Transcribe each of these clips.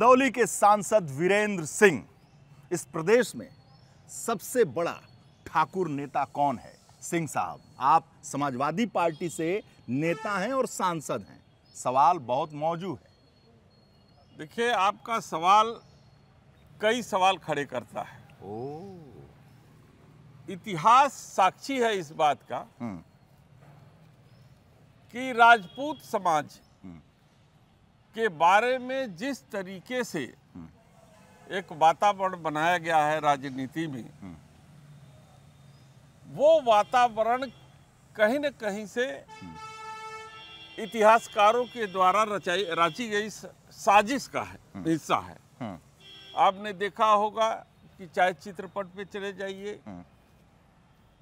चंदौली के सांसद वीरेंद्र सिंह, इस प्रदेश में सबसे बड़ा ठाकुर नेता कौन है? सिंह साहब, आप समाजवादी पार्टी से नेता हैं और सांसद हैं, सवाल बहुत मौजू है। देखिए, आपका सवाल कई सवाल खड़े करता है। इतिहास साक्षी है इस बात का कि राजपूत समाज के बारे में जिस तरीके से एक वातावरण बनाया गया है राजनीति में, वो वातावरण कहीं न कहीं से इतिहासकारों के द्वारा रची गई साजिश का हिस्सा है। आपने देखा होगा कि चाहे चित्रपट पे चले जाइए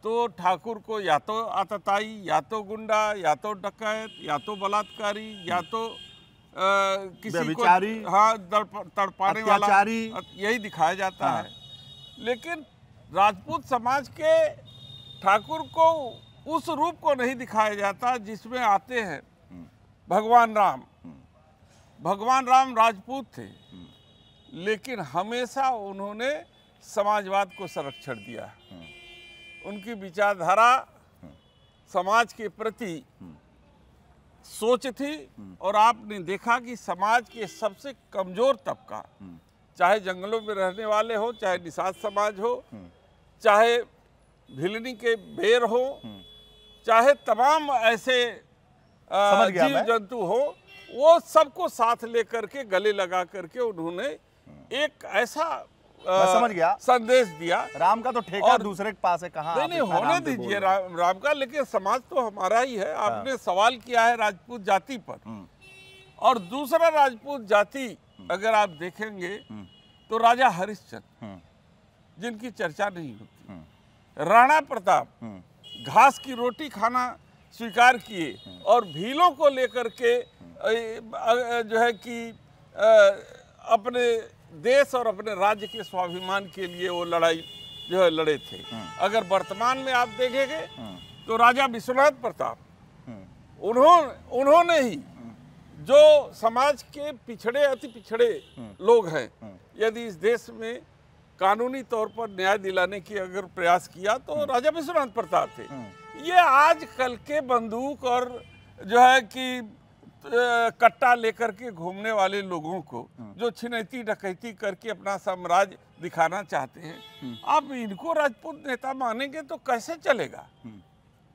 तो ठाकुर को या तो आतताई, या तो गुंडा, या तो डकैत, या तो बलात्कारी, या तो किसी को तड़पाने वाला, यही दिखाया जाता है। लेकिन राजपूत समाज के ठाकुर को उस रूप को नहीं दिखाया जाता जिसमें आते हैं भगवान राम। भगवान राम राजपूत थे, लेकिन हमेशा उन्होंने समाजवाद को संरक्षण दिया। उनकी विचारधारा समाज के प्रति सोच थी, और आपने देखा कि समाज के सबसे कमजोर तबका, चाहे जंगलों में रहने वाले हो, चाहे निषाद समाज हो, चाहे भिलनी के बेर हो, चाहे तमाम ऐसे जीव जंतु हो, वो सबको साथ लेकर के गले लगा करके उन्होंने एक ऐसा समझ गया संदेश दिया। राम का तो ठेका दूसरे के पास है, कहाँ? नहीं होने दीजिए राम का, लेकिन समाज तो हमारा ही है। आपने सवाल किया है राजपूत जाति पर, और दूसरा राजपूत जाति अगर आप देखेंगे तो राजा हरिश्चंद्र, जिनकी चर्चा नहीं होती, राणा प्रताप घास की रोटी खाना स्वीकार किए और भीलों को लेकर के जो है कि अपने देश और अपने राज्य के स्वाभिमान के लिए वो लड़ाई जो है लड़े थे। अगर वर्तमान में आप देखेंगे तो राजा विश्वनाथ प्रताप, उन्होंने ही जो समाज के पिछड़े अति पिछड़े लोग हैं, यदि इस देश में कानूनी तौर पर न्याय दिलाने की अगर प्रयास किया तो राजा विश्वनाथ प्रताप थे। ये आजकल के बंदूक और जो है कि कट्टा लेकर के घूमने वाले लोगों को, जो छिनैती डकैती करके अपना साम्राज्य दिखाना चाहते हैं, आप इनको राजपूत नेता मानेंगे तो कैसे चलेगा?